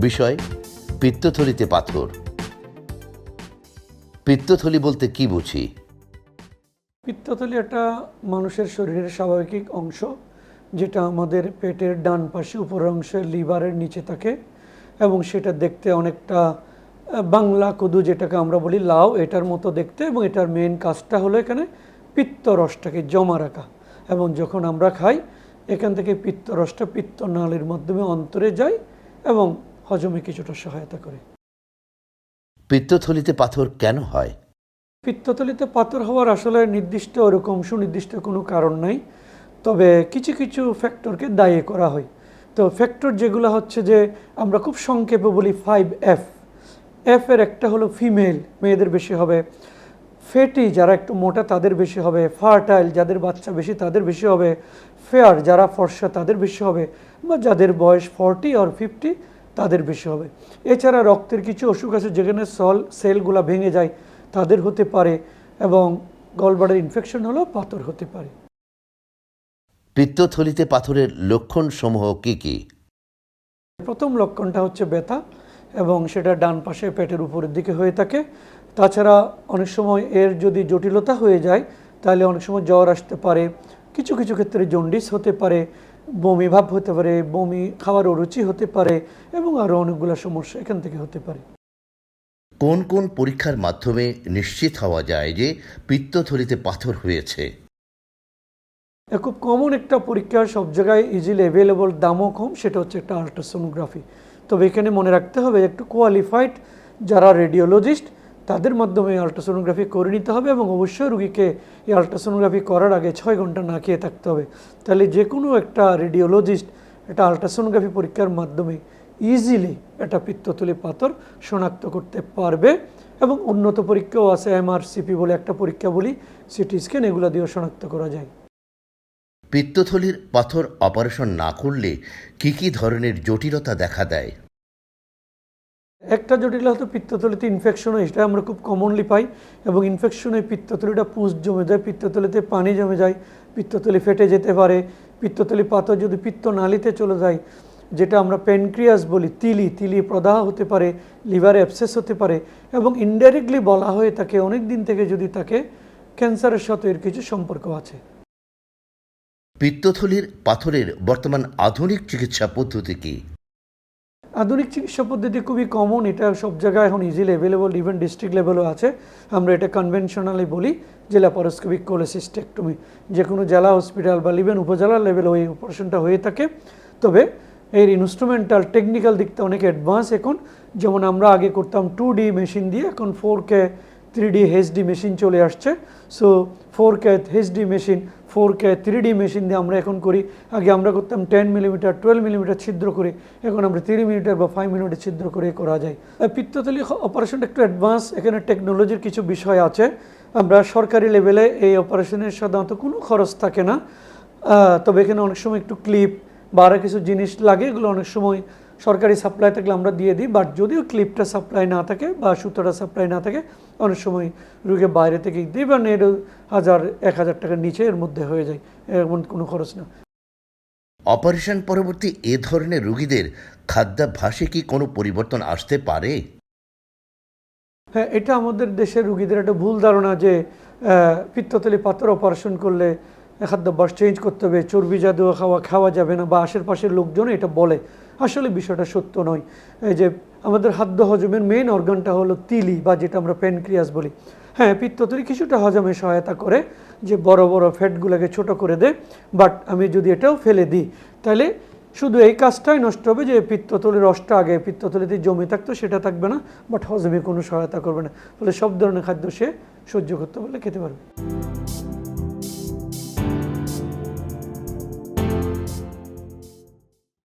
বিষয় পিত্তথলিতে পাথর। পিত্তথলি বলতে কি বুঝি? পিত্তথলি একটা মানুষের শরীরের স্বাভাবিক অংশ, যেটা আমাদের পেটের ডান পাশে উপরের অংশে লিভারের নিচে থাকে এবং সেটা দেখতে অনেকটা বাংলা কদু, যেটাকে আমরা বলি লাউ, এটার মতো দেখতে। এবং এটার মেন কাজটা হলো এখানে পিত্তরসটাকে জমা রাখা। এবং যখন আমরা খাই, এখান থেকে পিত্তরসটা পিত্তনালীর মাধ্যমে অন্তরে যায় এবং হজমে কিছুটা সহায়তা করে। পিত্তথলিতে পাথর কেন হয়? পিত্তথলিতে পাথর হওয়ার আসলে নির্দিষ্ট ওরকম সুনির্দিষ্ট কোনো কারণ নাই, তবে কিছু কিছু ফ্যাক্টরকে দায়ী করা হয়। তো ফ্যাক্টর যেগুলো হচ্ছে যে আমরা খুব সংক্ষেপে বলি 5F। এর একটা হলো ফিমেল, মেয়েদের বেশি হবে; ফ্যাটি, যারা একটু মোটা তাদের বেশি হবে; ফার্টাইল, যাদের বাচ্চা বেশি তাদের বেশি হবে; ফেয়ার, যারা ফর্সা তাদের বেশি হবে; বা যাদের বয়স 40 আর 50 তাদের বেশি হবে। এছাড়া রক্তের কিছু অসুখ আছে যেখানে সেলগুলা ভেঙে যায়, তাদের হতে পারে। এবং গলব্লাডার ইনফেকশন হলেও পাথর হতে পারে। পিত্তথলিতে পাথরের লক্ষণ সমূহ কি কি? প্রথম লক্ষণটা হচ্ছে ব্যথা, এবং সেটা ডান পাশে পেটের উপরের দিকে হয়ে থাকে। তাছাড়া অনেক সময় এর যদি জটিলতা হয়ে যায় তাহলে অনেক সময় জ্বর আসতে পারে, কিছু কিছু ক্ষেত্রে জন্ডিস হতে পারে, বমি ভাব হতে পারে, বমি খাওয়ার অরুচি হতে পারে, এবং আরও অনেকগুলো সমস্যা এখান থেকে হতে পারে। কোন কোন পরীক্ষার মাধ্যমে নিশ্চিত হওয়া যায় যে পিত্তথলিতে পাথর হয়েছে? খুব কমন একটা পরীক্ষা, সব জায়গায় ইজিলি অ্যাভেলেবল, দামও কম, সেটা হচ্ছে একটা আল্ট্রাসোনোগ্রাফি। তবে এখানে মনে রাখতে হবে একটু কোয়ালিফাইড যারা রেডিওলজিস্ট তাদের মাধ্যমে আল্ট্রাসোনোগ্রাফি করে নিতে হবে। এবং অবশ্যই রুগীকে এই আল্ট্রাসোনোগ্রাফি করার আগে 6 ঘন্টা না খেয়ে থাকতে হবে। তাহলে যে কোনো একটা রেডিওলজিস্ট একটা আল্ট্রাসোনোগ্রাফি পরীক্ষার মাধ্যমে ইজিলি একটা পিত্তথলি পাথর শনাক্ত করতে পারবে। এবং উন্নত পরীক্ষাও আছে, MRCP বলে একটা পরীক্ষা বলি, সিটি স্ক্যান, এগুলো দিয়েও শনাক্ত করা যায়। পিত্তথলির পাথর অপারেশন না করলে কি কি ধরনের জটিলতা দেখা দেয়? একটা জটিলতা পিত্তথলিতে ইনফেকশন হয়, এটা আমরা খুব কমনলি পাই। এবং ইনফেকশনে পিত্তথলিটা পুঁজ জমে যায়, পিত্তথলিতে পানি জমে যায়, পিত্তথলি ফেটে যেতে পারে। পিত্তথলি পাথর যদি পিত্তনালীতে চলে যায়, যেটা আমরা প্যানক্রিয়াস বলি, তিলি প্রদাহ হতে পারে, লিভারে অ্যাবসেস হতে পারে। এবং ইনডাইরেক্টলি বলা হয়ে থাকে অনেক দিন থেকে যদি থাকে ক্যান্সারের সাথে এর কিছু সম্পর্ক আছে। পিত্তথলির পাথরের বর্তমান আধুনিক চিকিৎসা পদ্ধতি কি? আধুনিক চিকিৎসা পদ্ধতি খুবই কমন, এটা সব জায়গায় এখন ইজিলি অ্যাভেলেবল, ইভেন ডিস্ট্রিক্ট লেভেলও আছে। আমরা এটা কনভেনশনালি বলি যে ল্যাপারোস্কোপিক কোলেসিস্টেক্টমি। যে কোনো জেলা হসপিটাল বা ইভেন উপজেলা লেভেলে ওই অপারেশনটা হয়ে থাকে। তবে এর ইনস্ট্রুমেন্টাল টেকনিক্যাল দিকটা অনেক অ্যাডভান্স এখন। যেমন আমরা আগে করতাম 2D মেশিন দিয়ে, এখন 4K 3D HD মেশিন চলে আসছে। So 4K HD machine, 4K 3D machine দিয়ে আমরা এখন করি। আগে আমরা করতাম 10 মিলিমিটার 12 মিলিমিটার ছিদ্র করে, এখন আমরা 3 মিলিমিটার বা 5 মিলিমিটার ছিদ্র করে করা যায়। পিত্তথলি অপারেশনটা একটু অ্যাডভান্স, এখানে টেকনোলজির কিছু বিষয় আছে। আমরা সরকারি লেভেলে এই অপারেশনের সাধারণত কোনো খরচ থাকে না। তবে এখানে অনেক সময় একটু ক্লিপ বা আরও কিছু জিনিস লাগে, এগুলো অনেক সময় সরকারি সাপ্লাই থাকলে আমরা দিয়ে দিই। বাট যদিও ক্লিপটা সাপ্লাই না থাকে বা সুতোটা সাপ্লাই না থাকে, অনেক সময় রুগী বাইরে থেকে দিই, বা 1000-1000 টাকার নিচে এর মধ্যে হয়ে যায়, এমন কোনো খরচ না। অপারেশন পরবর্তী এ ধরনের রোগীদের খাদ্যাভ্যাসে কি কোনো পরিবর্তন আসতে পারে? হ্যাঁ, এটা আমাদের দেশের রুগীদের একটা ভুল ধারণা যে পিত্তথলি পাথর অপারেশন করলে খাদ্যাভ্যাস চেঞ্জ করতে হবে, চর্বি জাতীয় খাওয়া যাবে না, বা আশেপাশের লোকজন এটা বলে। আসলে বিষয়টা সত্য নয়। এই যে আমাদের খাদ্য হজমের মেইন অর্গানটা হলো তিলি, বা যেটা আমরা প্যানক্রিয়াস বলি। হ্যাঁ, পিত্তথলি কিছুটা হজমে সহায়তা করে, যে বড় বড় ফ্যাটগুলোকে ছোট করে দেয়। বাট আমি যদি এটাও ফেলে দিই তাহলে শুধু এই কাজটাই নষ্ট হবে যে পিত্তথলির রসটা আগে পিত্তথলিতে জমে থাকতো সেটা থাকবে না, বাট হজমে কোনো সহায়তা করবে না। ফলে সব ধরনের খাদ্য সে সহ্য করতে পারলে খেতে পারবে।